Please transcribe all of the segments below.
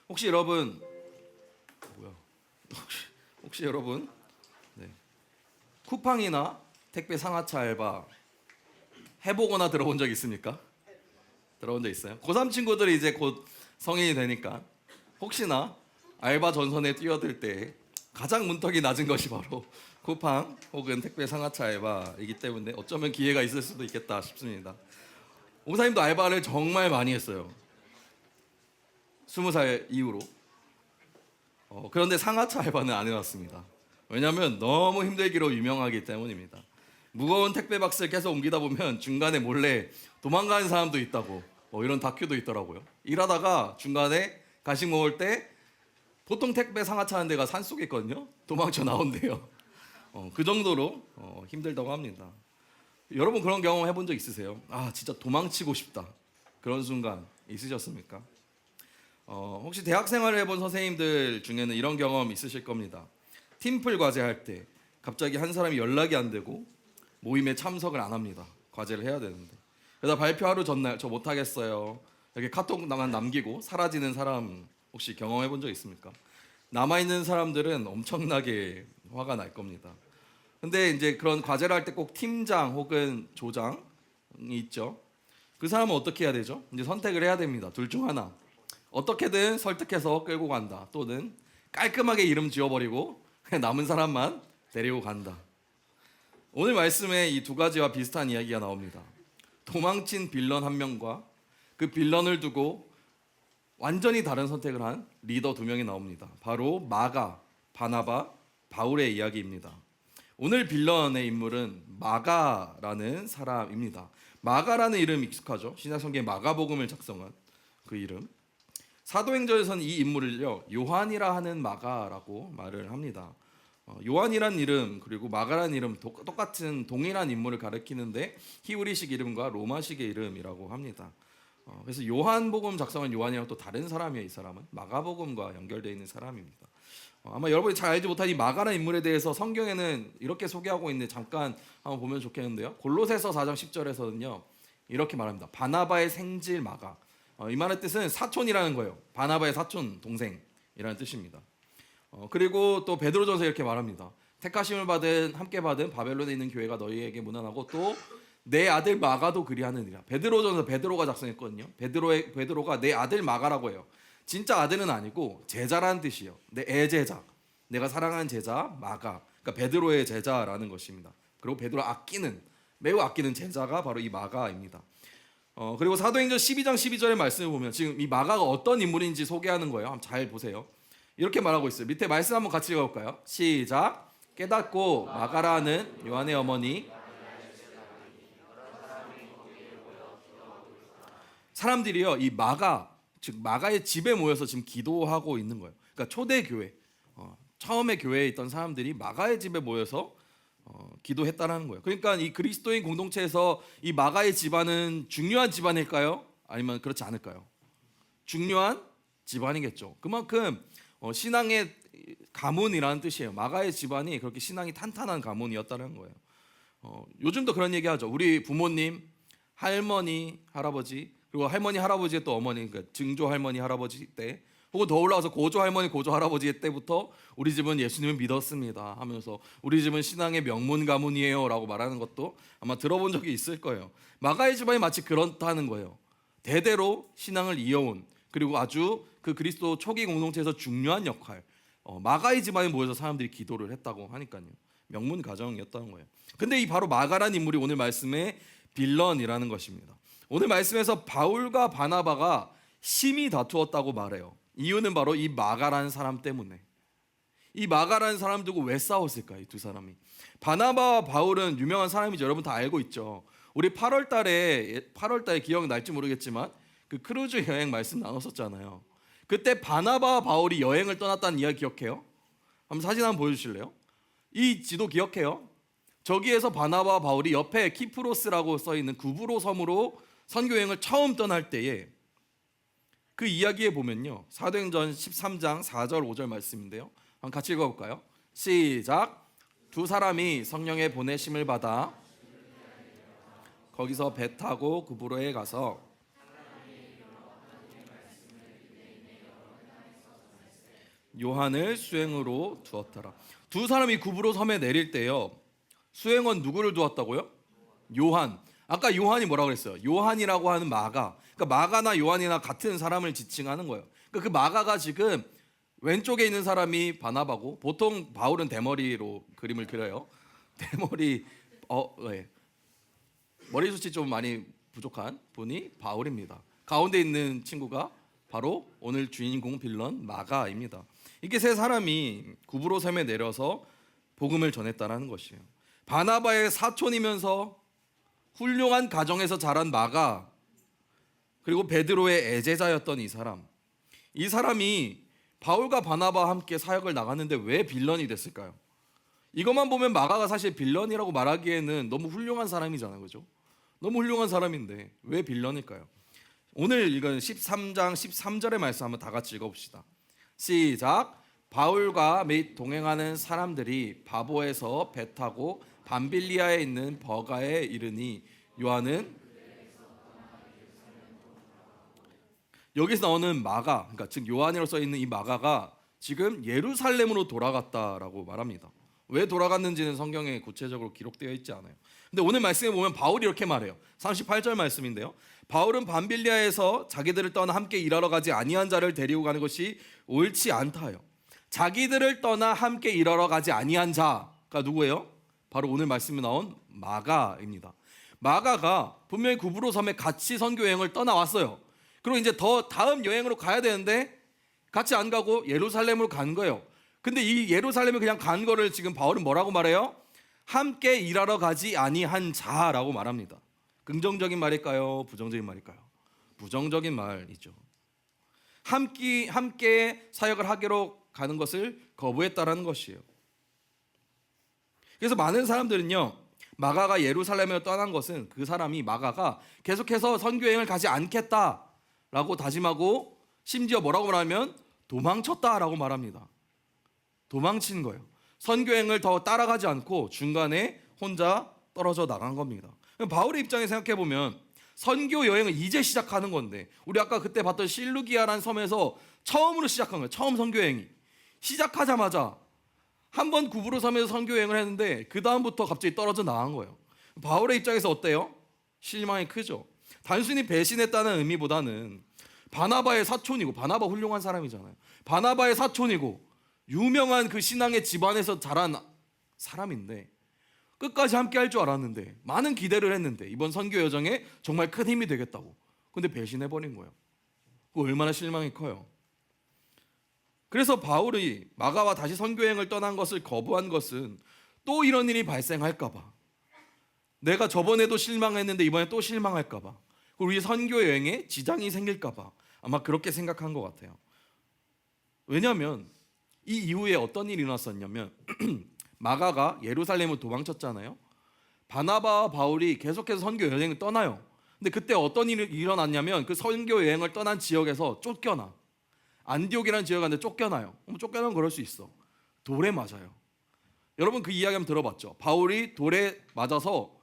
혹시 여러분 뭐야? 혹시 여러분 네. 쿠팡이나 택배 상하차 알바 해보거나 들어본 적 있습니까? 들어본 적 있어요? 고3 친구들이 이제 곧 성인이 되니까 혹시나 알바 전선에 뛰어들 때 가장 문턱이 낮은 것이 바로 쿠팡 혹은 택배 상하차 알바이기 때문에 어쩌면 기회가 있을 수도 있겠다 싶습니다. 옹사님도 알바를 정말 많이 했어요. 20살 이후로. 그런데 상하차 알바는 안 해봤습니다. 왜냐하면 너무 힘들기로 유명하기 때문입니다. 무거운 택배 박스를 계속 옮기다 보면 중간에 몰래 도망가는 사람도 있다고 이런 다큐도 있더라고요. 일하다가 중간에 간식 먹을 때 보통 택배 상하차 하는 데가 산속에 있거든요. 도망쳐 나온대요. 그 정도로 힘들다고 합니다. 여러분 그런 경험 해본 적 있으세요? 아 진짜 도망치고 싶다 그런 순간 있으셨습니까? 혹시 대학 생활을 해본 선생님들 중에는 이런 경험 있으실 겁니다. 팀플 과제 할 때 갑자기 한 사람이 연락이 안 되고 모임에 참석을 안 합니다. 과제를 해야 되는데. 그러다 발표 하루 전날 저 못하겠어요 이렇게 카톡만 남기고 사라지는 사람 혹시 경험해 본 적 있습니까? 남아있는 사람들은 엄청나게 화가 날 겁니다. 근데 이제 그런 과제를 할 때 꼭 팀장 혹은 조장이 있죠. 그 사람은 어떻게 해야 되죠? 이제 선택을 해야 됩니다. 둘 중 하나. 어떻게든 설득해서 끌고 간다. 또는 깔끔하게 이름 지워버리고 그냥 남은 사람만 데리고 간다. 오늘 말씀에 이 두 가지와 비슷한 이야기가 나옵니다. 도망친 빌런 한 명과 그 빌런을 두고 완전히 다른 선택을 한 리더 두 명이 나옵니다. 바로 마가, 바나바, 바울의 이야기입니다. 오늘 빌런의 인물은 마가라는 사람입니다. 마가라는 이름 익숙하죠? 신약성경에 마가복음을 작성한 그 이름. 사도행전에서는 이 인물을요 요한이라 하는 마가라고 말을 합니다. 요한이란 이름 그리고 마가라는 이름 똑같은 동일한 인물을 가리키는데 히브리식 이름과 로마식의 이름이라고 합니다. 그래서 요한복음 작성한 요한이랑 또 다른 사람이에요. 이 사람은 마가복음과 연결되어 있는 사람입니다. 아마 여러분이 잘 알지 못한 이 마가라는 인물에 대해서 성경에는 이렇게 소개하고 있는데 잠깐 한번 보면 좋겠는데요. 골로새서 4장 10절에서는요 이렇게 말합니다. 바나바의 생질 마가. 이 말의 뜻은 사촌이라는 거예요. 바나바의 사촌 동생이라는 뜻입니다. 그리고 또 베드로전서 이렇게 말합니다. 택하심을 받은 함께 받은 바벨론에 있는 교회가 너희에게 문안하고 또 내 아들 마가도 그리하느니라. 베드로전서 베드로가 작성했거든요. 베드로가 내 아들 마가라고 해요. 진짜 아들은 아니고 제자라는 뜻이에요. 내 애제자, 내가 사랑하는 제자 마가. 그러니까 베드로의 제자라는 것입니다. 그리고 베드로 매우 아끼는 제자가 바로 이 마가입니다. 그리고 사도행전 12장 12절의 말씀을 보면 지금 이 마가가 어떤 인물인지 소개하는 거예요. 한번 잘 보세요. 이렇게 말하고 있어요. 밑에 말씀 한번 같이 읽어볼까요? 시작. 깨닫고 마가라는 요한의 어머니 사람들이요 이 마가 즉 마가의 집에 모여서 지금 기도하고 있는 거예요. 그러니까 초대 교회 처음에 교회에 있던 사람들이 마가의 집에 모여서 기도했다라는 거예요. 그러니까 이 그리스도인 공동체에서 이 마가의 집안은 중요한 집안일까요? 아니면 그렇지 않을까요? 중요한 집안이겠죠. 그만큼 신앙의 가문이라는 뜻이에요. 마가의 집안이 그렇게 신앙이 탄탄한 가문이었다는 거예요. 요즘도 그런 얘기하죠. 우리 부모님, 할머니, 할아버지 그리고 할머니, 할아버지의 또 어머니, 그러니까 증조 할머니, 할아버지 때 혹은 더 올라와서 고조 할머니, 고조 할아버지 때부터 우리 집은 예수님을 믿었습니다 하면서 우리 집은 신앙의 명문 가문이에요 라고 말하는 것도 아마 들어본 적이 있을 거예요. 마가의 집안이 마치 그렇다는 거예요. 대대로 신앙을 이어온 그리고 아주 그 그리스도 초기 공동체에서 중요한 역할 마가의 집안에 모여서 사람들이 기도를 했다고 하니까요. 명문 가정이었다는 거예요. 근데 이 바로 마가라는 인물이 오늘 말씀의 빌런이라는 것입니다. 오늘 말씀에서 바울과 바나바가 심히 다투었다고 말해요. 이유는 바로 이 마가라는 사람 때문에. 이 마가라는 사람 두고 왜 싸웠을까? 이 두 사람이. 바나바와 바울은 유명한 사람이죠. 여러분 다 알고 있죠. 우리 8월 달에 기억날지 모르겠지만 그 크루즈 여행 말씀 나눴었잖아요. 그때 바나바와 바울이 여행을 떠났다는 이야기 기억해요? 한번 사진 한번 보여주실래요? 이 지도 기억해요? 저기에서 바나바와 바울이 옆에 키프로스라고 써있는 구브로 섬으로 선교여행을 처음 떠날 때에 그 이야기에 보면요 사도행전 13장 4절 5절 말씀인데요 한번 같이 읽어볼까요? 시작. 두 사람이 성령의 보내심을 받아 거기서 배 타고 구브로에 가서 요한을 수행으로 두었더라. 두 사람이 굽으로 섬에 내릴 때요, 수행원 누구를 두었다고요? 요한. 아까 요한이 뭐라고 그랬어요? 요한이라고 하는 마가. 그러니까 마가나 요한이나 같은 사람을 지칭하는 거예요. 그러니까 그 마가가 지금 왼쪽에 있는 사람이 바나바고, 보통 바울은 대머리로 그림을 그려요. 대머리 네. 머리숱이 좀 많이 부족한 분이 바울입니다. 가운데 있는 친구가 바로 오늘 주인공 빌런 마가입니다. 이게 세 사람이 굽으로 섬에 내려서 복음을 전했다라는 것이에요. 바나바의 사촌이면서 훌륭한 가정에서 자란 마가, 그리고 베드로의 애제자였던 이 사람이 바울과 바나바와 함께 사역을 나갔는데 왜 빌런이 됐을까요? 이것만 보면 마가가 사실 빌런이라고 말하기에는 너무 훌륭한 사람이잖아요, 그죠? 너무 훌륭한 사람인데 왜 빌런일까요? 오늘 읽은 13장 13절의 말씀 한번 다 같이 읽어봅시다. 시작. 바울과 및 동행하는 사람들이 바보에서 배 타고 밤빌리아에 있는 버가에 이르니 요한은, 여기서 나오는 마가, 그러니까 즉 요한이라고 써 있는 이 마가가 지금 예루살렘으로 돌아갔다라고 말합니다. 왜 돌아갔는지는 성경에 구체적으로 기록되어 있지 않아요. 근데 오늘 말씀에 보면 바울이 이렇게 말해요. 38절 말씀인데요, 바울은 밤빌리아에서 자기들을 떠나 함께 일하러 가지 아니한 자를 데리고 가는 것이 옳지 않다요. 자기들을 떠나 함께 일하러 가지 아니한 자가 누구예요? 바로 오늘 말씀에 나온 마가입니다. 마가가 분명히 굽으로 섬에 같이 선교 여행을 떠나왔어요. 그리고 이제 더 다음 여행으로 가야 되는데 같이 안 가고 예루살렘으로 간 거예요. 근데 이 예루살렘에 그냥 간 거를 지금 바울은 뭐라고 말해요? 함께 일하러 가지 아니한 자라고 말합니다. 긍정적인 말일까요? 부정적인 말일까요? 부정적인 말이죠. 함께 사역을 하기로 가는 것을 거부했다라는 것이에요. 그래서 많은 사람들은요, 마가가 예루살렘으로 떠난 것은 그 사람이, 마가가 계속해서 선교여행을 가지 않겠다라고 다짐하고, 심지어 뭐라고 말하면 도망쳤다라고 말합니다. 도망친 거예요. 선교여행을 더 따라가지 않고 중간에 혼자 떨어져 나간 겁니다. 바울의 입장에 생각해 보면 선교 여행은 이제 시작하는 건데, 우리 아까 그때 봤던 실루기아라는 섬에서 처음으로 시작한 거예요. 처음 선교 여행이 시작하자마자 한 번 굽으로 섬에서 선교 여행을 했는데 그 다음부터 갑자기 떨어져 나간 거예요. 바울의 입장에서 어때요? 실망이 크죠. 단순히 배신했다는 의미보다는 바나바의 사촌이고, 바나바 훌륭한 사람이잖아요. 바나바의 사촌이고 유명한 그 신앙의 집안에서 자란 사람인데 끝까지 함께 할 줄 알았는데, 많은 기대를 했는데 이번 선교 여정에 정말 큰 힘이 되겠다고, 근데 배신해버린 거예요. 그 얼마나 실망이 커요. 그래서 바울이 마가와 다시 선교 여행을 떠난 것을 거부한 것은 또 이런 일이 발생할까 봐, 내가 저번에도 실망했는데 이번에 또 실망할까 봐, 그리고 우리 선교 여행에 지장이 생길까 봐 아마 그렇게 생각한 것 같아요. 왜냐하면 이 이후에 어떤 일이 일어났었냐면 마가가 예루살렘을 도망쳤잖아요. 바나바와 바울이 계속해서 선교 여행을 떠나요. 근데 그때 어떤 일이 일어났냐면 그 선교 여행을 떠난 지역에서 쫓겨나. 안디옥이라는 지역에 갔는데 쫓겨나요. 쫓겨나면 그럴 수 있어. 돌에 맞아요. 여러분 그 이야기 한번 들어봤죠? 바울이 돌에 맞아서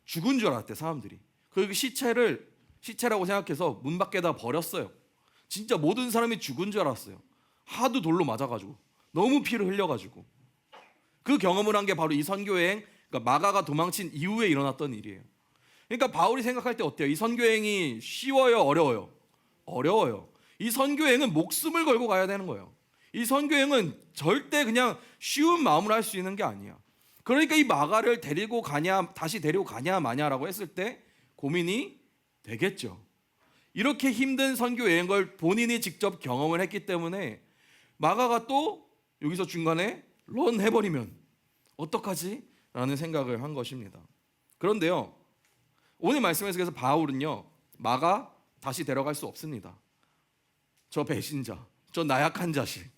죽은 줄 알았대, 사람들이. 그 시체라고 생각해서 문 밖에다 버렸어요. 진짜 모든 사람이 죽은 줄 알았어요. 하도 돌로 맞아가지고, 너무 피를 흘려가지고. 그 경험을 한 게 바로 이 선교여행, 그러니까 마가가 도망친 이후에 일어났던 일이에요. 그러니까 바울이 생각할 때 어때요? 이 선교여행이 쉬워요? 어려워요? 어려워요. 이 선교여행은 목숨을 걸고 가야 되는 거예요. 이 선교여행은 절대 그냥 쉬운 마음으로 할 수 있는 게 아니야. 그러니까 이 마가를 데리고 가냐, 다시 데리고 가냐 마냐라고 했을 때 고민이 되겠죠. 이렇게 힘든 선교여행을 본인이 직접 경험을 했기 때문에 마가가 또 여기서 중간에 런 해버리면 어떡하지? 라는 생각을 한 것입니다. 그런데요, 오늘 말씀에서 그래서 바울은요, 마가 다시 데려갈 수 없습니다. 저 배신자, 저 나약한 자식,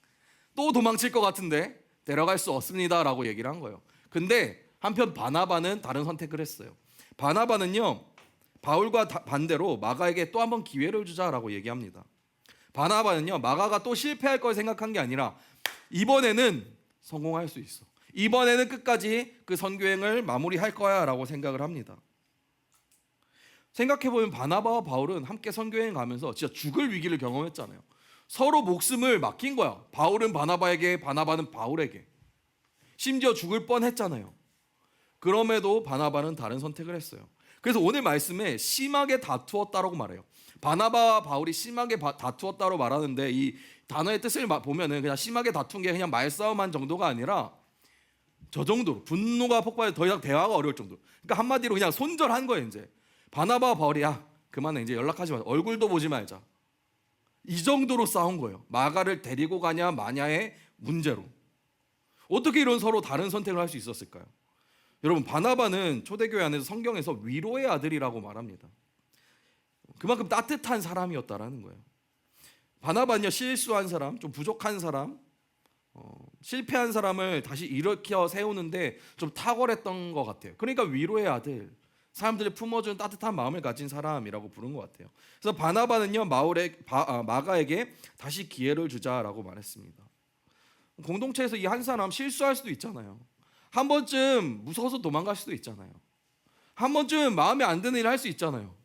또 도망칠 것 같은데 데려갈 수 없습니다 라고 얘기를 한 거예요. 근데 한편 바나바는 다른 선택을 했어요. 바나바는요, 바울과 반대로 마가에게 또 한 번 기회를 주자라고 얘기합니다. 바나바는요, 마가가 또 실패할 걸 생각한 게 아니라 이번에는 성공할 수 있어, 이번에는 끝까지 그 선교행을 마무리할 거야 라고 생각을 합니다. 생각해보면 바나바와 바울은 함께 선교여행 가면서 진짜 죽을 위기를 경험했잖아요. 서로 목숨을 맡긴 거야. 바울은 바나바에게, 바나바는 바울에게. 심지어 죽을 뻔했잖아요. 그럼에도 바나바는 다른 선택을 했어요. 그래서 오늘 말씀에 심하게 다투었다라고 말해요. 바나바와 바울이 심하게 다투었다고 말하는데 이 단어의 뜻을 보면은 그냥 심하게 다툰 게 그냥 말싸움한 정도가 아니라 저 정도로 분노가 폭발해 더 이상 대화가 어려울 정도. 그러니까 한마디로 그냥 손절한 거예요. 이제 바나바와 바울이 야 그만해 이제 연락하지 마. 얼굴도 보지 말자. 이 정도로 싸운 거예요. 마가를 데리고 가냐 마냐의 문제로. 어떻게 이런 서로 다른 선택을 할 수 있었을까요? 여러분 바나바는 초대교회 안에서 성경에서 위로의 아들이라고 말합니다. 그만큼 따뜻한 사람이었다라는 거예요. 바나바는요 실수한 사람, 좀 부족한 사람, 실패한 사람을 다시 일으켜 세우는데 좀 탁월했던 것 같아요. 그러니까 위로의 아들, 사람들을 품어주는 따뜻한 마음을 가진 사람이라고 부른 것 같아요. 그래서 바나바는요 마가에게 다시 기회를 주자라고 말했습니다. 공동체에서 이 한 사람 실수할 수도 있잖아요. 한 번쯤 무서워서 도망갈 수도 있잖아요. 한 번쯤 마음에 안 드는 일 할 수 있잖아요.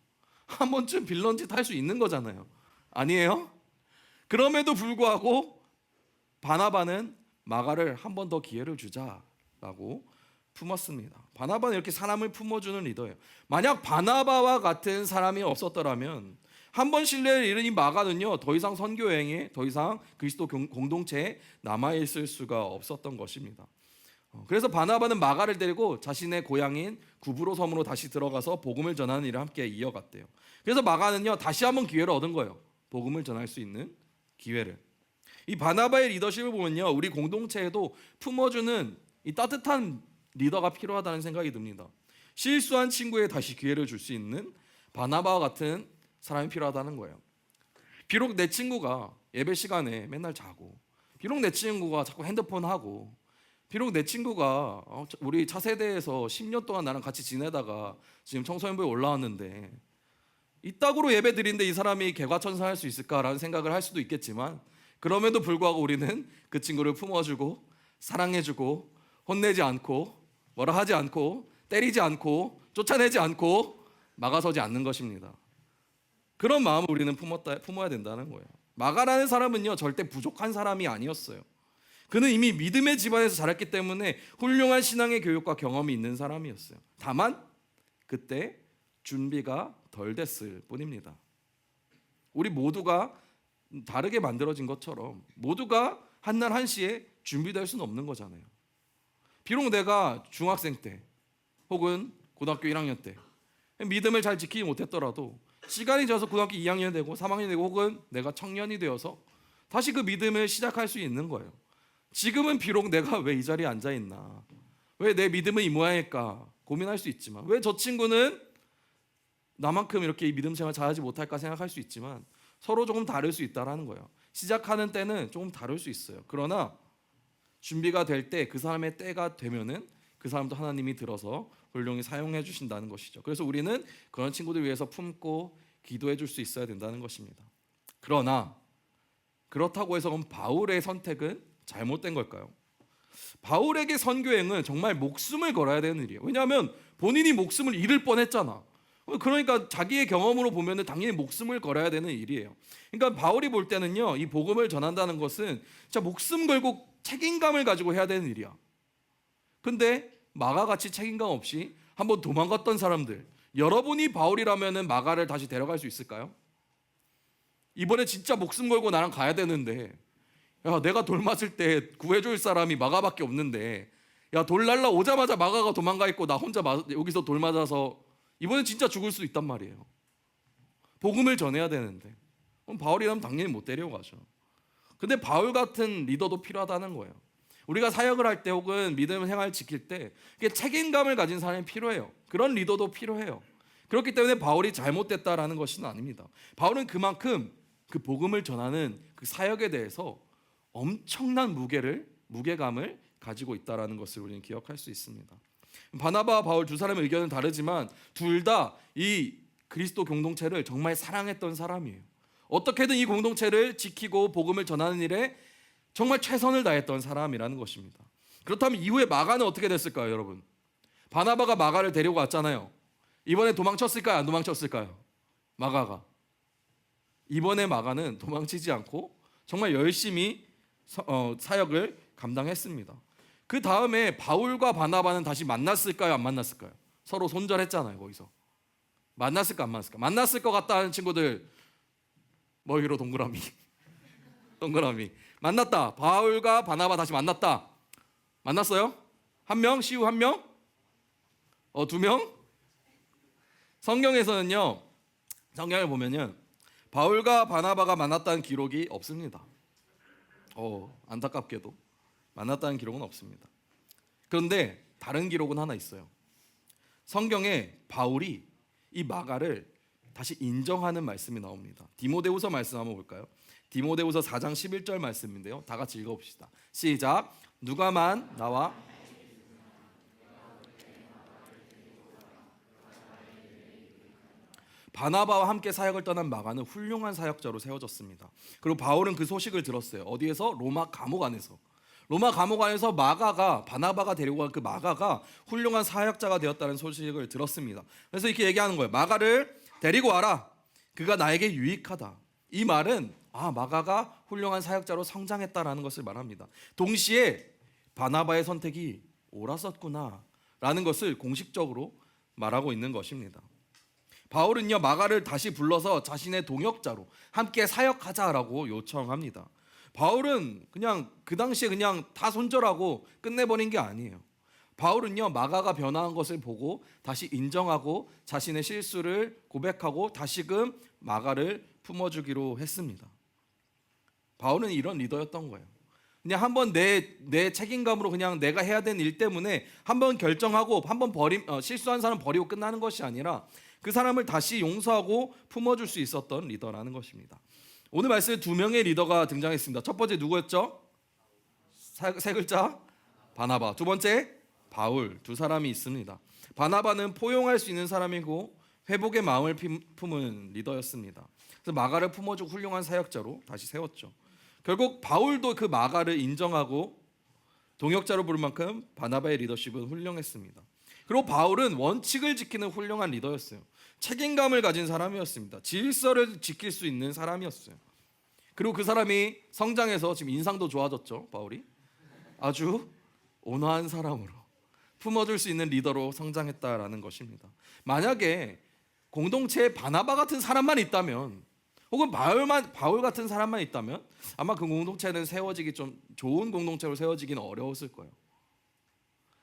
한 번쯤 빌런 짓 할 수 있는 거잖아요. 아니에요? 그럼에도 불구하고 바나바는 마가를 한 번 더 기회를 주자라고 품었습니다. 바나바는 이렇게 사람을 품어주는 리더예요. 만약 바나바와 같은 사람이 없었더라면 한 번 신뢰를 잃은 이 마가는요 더 이상 선교 여행에 더 이상 그리스도 공동체에 남아있을 수가 없었던 것입니다. 그래서 바나바는 마가를 데리고 자신의 고향인 구브로 섬으로 다시 들어가서 복음을 전하는 일을 함께 이어갔대요. 그래서 마가는요 다시 한번 기회를 얻은 거예요. 복음을 전할 수 있는 기회를. 이 바나바의 리더십을 보면요 우리 공동체에도 품어주는 이 따뜻한 리더가 필요하다는 생각이 듭니다. 실수한 친구에 다시 기회를 줄 수 있는 바나바와 같은 사람이 필요하다는 거예요. 비록 내 친구가 예배 시간에 맨날 자고, 비록 내 친구가 자꾸 핸드폰 하고, 비록 내 친구가 우리 차세대에서 10년 동안 나랑 같이 지내다가 지금 청소년부에 올라왔는데 이따구로 예배 드린데 이 사람이 개과천선할 수 있을까라는 생각을 할 수도 있겠지만 그럼에도 불구하고 우리는 그 친구를 품어주고 사랑해주고 혼내지 않고 뭐라 하지 않고 때리지 않고 쫓아내지 않고 막아서지 않는 것입니다. 그런 마음을 우리는 품어야 된다는 거예요. 마가라는 사람은요 절대 부족한 사람이 아니었어요. 그는 이미 믿음의 집안에서 자랐기 때문에 훌륭한 신앙의 교육과 경험이 있는 사람이었어요. 다만 그때 준비가 덜 됐을 뿐입니다. 우리 모두가 다르게 만들어진 것처럼 모두가 한날 한시에 준비될 수는 없는 거잖아요. 비록 내가 중학생 때 혹은 고등학교 1학년 때 믿음을 잘 지키지 못했더라도 시간이 지나서 고등학교 2학년 되고 3학년 되고 혹은 내가 청년이 되어서 다시 그 믿음을 시작할 수 있는 거예요. 지금은 비록 내가 왜 이 자리에 앉아있나, 왜 내 믿음은 이 모양일까 고민할 수 있지만 왜 저 친구는 나만큼 이렇게 이 믿음 생활 잘하지 못할까 생각할 수 있지만 서로 조금 다를 수 있다는 거예요. 시작하는 때는 조금 다를 수 있어요. 그러나 준비가 될 때 그 사람의 때가 되면은 그 사람도 하나님이 들어서 훌륭히 사용해 주신다는 것이죠. 그래서 우리는 그런 친구들 위해서 품고 기도해 줄 수 있어야 된다는 것입니다. 그러나 그렇다고 해서 그럼 바울의 선택은 잘못된 걸까요? 바울에게 선교행은 정말 목숨을 걸어야 되는 일이에요. 왜냐하면 본인이 목숨을 잃을 뻔했잖아. 그러니까 자기의 경험으로 보면 당연히 목숨을 걸어야 되는 일이에요. 그러니까 바울이 볼 때는요, 이 복음을 전한다는 것은 진짜 목숨 걸고 책임감을 가지고 해야 되는 일이야. 근데 마가같이 책임감 없이 한번 도망갔던 사람들, 여러분이 바울이라면 마가를 다시 데려갈 수 있을까요? 이번에 진짜 목숨 걸고 나랑 가야 되는데, 야, 내가 돌 맞을 때 구해줄 사람이 마가밖에 없는데, 야, 돌 날라 오자마자 마가가 도망가 있고 나 혼자 여기서 돌 맞아서 이번엔 진짜 죽을 수 있단 말이에요. 복음을 전해야 되는데 그럼 바울이라면 당연히 못 데려가죠. 근데 바울 같은 리더도 필요하다는 거예요. 우리가 사역을 할 때 혹은 믿음 생활을 지킬 때 책임감을 가진 사람이 필요해요. 그런 리더도 필요해요. 그렇기 때문에 바울이 잘못됐다라는 것은 아닙니다. 바울은 그만큼 그 복음을 전하는 그 사역에 대해서 엄청난 무게감을 가지고 있다라는 것을 우리는 기억할 수 있습니다. 바나바와 바울 두 사람의 의견은 다르지만 둘 다 이 그리스도 공동체를 정말 사랑했던 사람이에요. 어떻게든 이 공동체를 지키고 복음을 전하는 일에 정말 최선을 다했던 사람이라는 것입니다. 그렇다면 이후에 마가는 어떻게 됐을까요, 여러분? 바나바가 마가를 데리고 왔잖아요. 이번에 도망쳤을까요, 안 도망쳤을까요? 마가가. 이번에 마가는 도망치지 않고 정말 열심히 사역을 감당했습니다. 그 다음에 바울과 바나바는 다시 만났을까요? 안 만났을까요? 서로 손절했잖아요. 거기서 만났을까 안 만났을까? 만났을 것 같다 하는 친구들 머리로 동그라미. 동그라미. 만났다. 바울과 바나바 다시 만났다. 만났어요? 한 명? 시우 한 명? 두 명? 성경에서는요, 성경을 보면은 바울과 바나바가 만났다는 기록이 없습니다. 안타깝게도 만났다는 기록은 없습니다. 그런데 다른 기록은 하나 있어요. 성경에 바울이 이 마가를 다시 인정하는 말씀이 나옵니다. 디모데후서 말씀 한번 볼까요? 디모데후서 4장 11절 말씀인데요. 다 같이 읽어봅시다. 시작. 누가만 나와 바나바와 함께 사역을 떠난 마가는 훌륭한 사역자로 세워졌습니다. 그리고 바울은 그 소식을 들었어요. 어디에서? 로마 감옥 안에서. 로마 감옥 안에서 마가가, 바나바가 데리고 간 그 마가가 훌륭한 사역자가 되었다는 소식을 들었습니다. 그래서 이렇게 얘기하는 거예요. 마가를 데리고 와라. 그가 나에게 유익하다. 이 말은 마가가 훌륭한 사역자로 성장했다라는 것을 말합니다. 동시에 바나바의 선택이 옳았었구나 라는 것을 공식적으로 말하고 있는 것입니다. 바울은요, 마가를 다시 불러서 자신의 동역자로 함께 사역하자라고 요청합니다. 바울은 그냥 그 당시에 그냥 다 손절하고 끝내버린 게 아니에요. 바울은요, 마가가 변화한 것을 보고 다시 인정하고 자신의 실수를 고백하고 다시금 마가를 품어주기로 했습니다. 바울은 이런 리더였던 거예요. 그냥 한번 내 책임감으로 그냥 내가 해야 되는 일 때문에 한번 결정하고 한번 실수한 사람 버리고 끝나는 것이 아니라 그 사람을 다시 용서하고 품어줄 수 있었던 리더라는 것입니다. 오늘 말씀에 두 명의 리더가 등장했습니다. 첫 번째 누구였죠? 세 글자 바나바. 두 번째 바울. 두 사람이 있습니다. 바나바는 포용할 수 있는 사람이고 회복의 마음을 품은 리더였습니다. 그래서 마가를 품어주고 훌륭한 사역자로 다시 세웠죠. 결국 바울도 그 마가를 인정하고 동역자로 부를 만큼 바나바의 리더십은 훌륭했습니다. 그리고 바울은 원칙을 지키는 훌륭한 리더였어요. 책임감을 가진 사람이었습니다. 질서를 지킬 수 있는 사람이었어요. 그리고 그 사람이 성장해서 지금 인상도 좋아졌죠. 바울이 아주 온화한 사람으로 품어줄 수 있는 리더로 성장했다라는 것입니다. 만약에 공동체에 바나바 같은 사람만 있다면, 혹은 바울 같은 사람만 있다면 아마 그 공동체는 세워지기 좀 좋은 공동체로 세워지기는 어려웠을 거예요.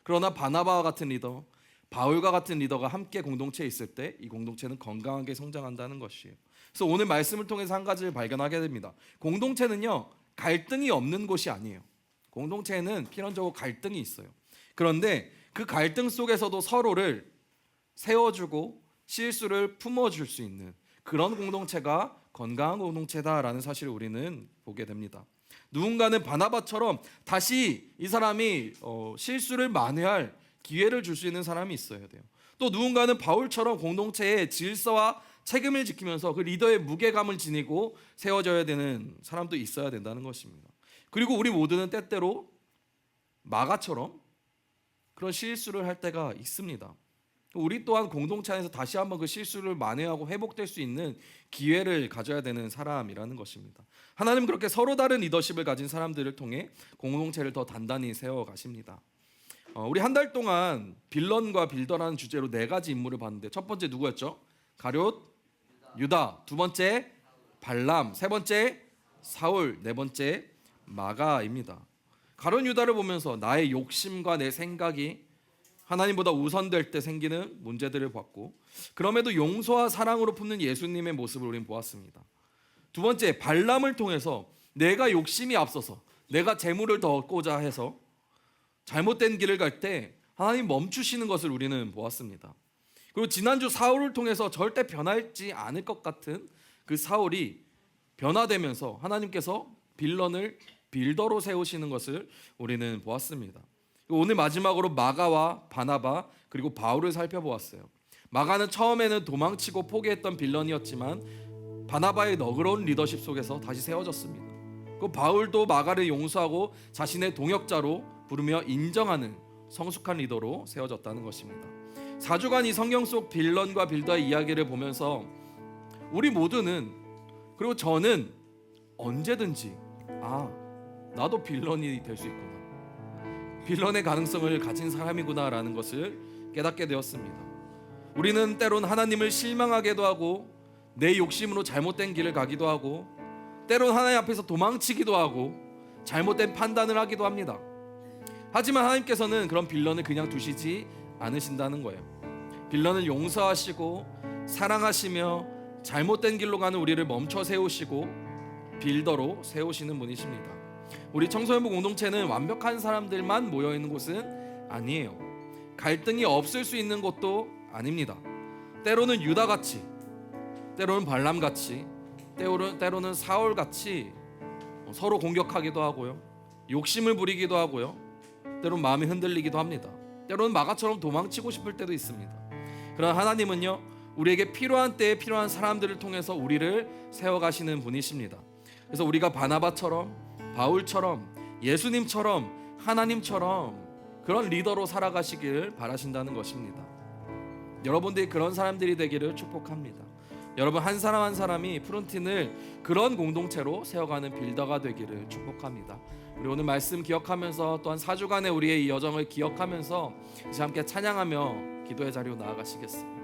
그러나 바나바와 같은 리더, 바울과 같은 리더가 함께 공동체에 있을 때 이 공동체는 건강하게 성장한다는 것이에요. 그래서 오늘 말씀을 통해서 한 가지를 발견하게 됩니다. 공동체는요, 갈등이 없는 곳이 아니에요. 공동체에는 필연적으로 갈등이 있어요. 그런데 그 갈등 속에서도 서로를 세워주고 실수를 품어줄 수 있는 그런 공동체가 건강한 공동체다라는 사실을 우리는 보게 됩니다. 누군가는 바나바처럼 다시 이 사람이 실수를 만회할 기회를 줄 수 있는 사람이 있어야 돼요. 또 누군가는 바울처럼 공동체의 질서와 책임을 지키면서 그 리더의 무게감을 지니고 세워져야 되는 사람도 있어야 된다는 것입니다. 그리고 우리 모두는 때때로 마가처럼 그런 실수를 할 때가 있습니다. 우리 또한 공동체 안에서 다시 한번 그 실수를 만회하고 회복될 수 있는 기회를 가져야 되는 사람이라는 것입니다. 하나님은 그렇게 서로 다른 리더십을 가진 사람들을 통해 공동체를 더 단단히 세워가십니다. 우리 한 달 동안 빌런과 빌더라는 주제로 네 가지 인물을 봤는데, 첫 번째 누구였죠? 가룟, 유다. 두 번째 발람. 세 번째 사울. 네 번째 마가입니다. 가룟 유다를 보면서 나의 욕심과 내 생각이 하나님보다 우선될 때 생기는 문제들을 봤고, 그럼에도 용서와 사랑으로 품는 예수님의 모습을 우리는 보았습니다. 두 번째 발람을 통해서 내가 욕심이 앞서서 내가 재물을 더 얻고자 해서 잘못된 길을 갈 때 하나님 멈추시는 것을 우리는 보았습니다. 그리고 지난주 사울을 통해서 절대 변하지 않을 것 같은 그 사울이 변화되면서 하나님께서 빌런을 빌더로 세우시는 것을 우리는 보았습니다. 오늘 마지막으로 마가와 바나바 그리고 바울을 살펴보았어요. 마가는 처음에는 도망치고 포기했던 빌런이었지만 바나바의 너그러운 리더십 속에서 다시 세워졌습니다. 그 바울도 마가를 용서하고 자신의 동역자로 부르며 인정하는 성숙한 리더로 세워졌다는 것입니다. 4주간 이 성경 속 빌런과 빌더의 이야기를 보면서 우리 모두는, 그리고 저는 언제든지 아, 나도 빌런이 될 수 있구나, 빌런의 가능성을 가진 사람이구나라는 것을 깨닫게 되었습니다. 우리는 때론 하나님을 실망하게도 하고 내 욕심으로 잘못된 길을 가기도 하고 때론 하나님 앞에서 도망치기도 하고 잘못된 판단을 하기도 합니다. 하지만 하나님께서는 그런 빌런을 그냥 두시지 않으신다는 거예요. 빌런을 용서하시고 사랑하시며 잘못된 길로 가는 우리를 멈춰 세우시고 빌더로 세우시는 분이십니다. 우리 청소년부 공동체는 완벽한 사람들만 모여있는 곳은 아니에요. 갈등이 없을 수 있는 곳도 아닙니다. 때로는 유다같이, 때로는 발람같이, 때로는 사울같이 서로 공격하기도 하고요, 욕심을 부리기도 하고요, 때로는 마음이 흔들리기도 합니다. 때로는 마가처럼 도망치고 싶을 때도 있습니다. 그러나 하나님은요, 우리에게 필요한 때에 필요한 사람들을 통해서 우리를 세워가시는 분이십니다. 그래서 우리가 바나바처럼, 바울처럼, 예수님처럼, 하나님처럼 그런 리더로 살아가시길 바라신다는 것입니다. 여러분들이 그런 사람들이 되기를 축복합니다. 여러분 한 사람 한 사람이 푸른틴을 그런 공동체로 세워가는 빌더가 되기를 축복합니다. 우리 오늘 말씀 기억하면서 또한 4주간의 우리의 이 여정을 기억하면서 이제 함께 찬양하며 기도의 자리로 나아가시겠습니다.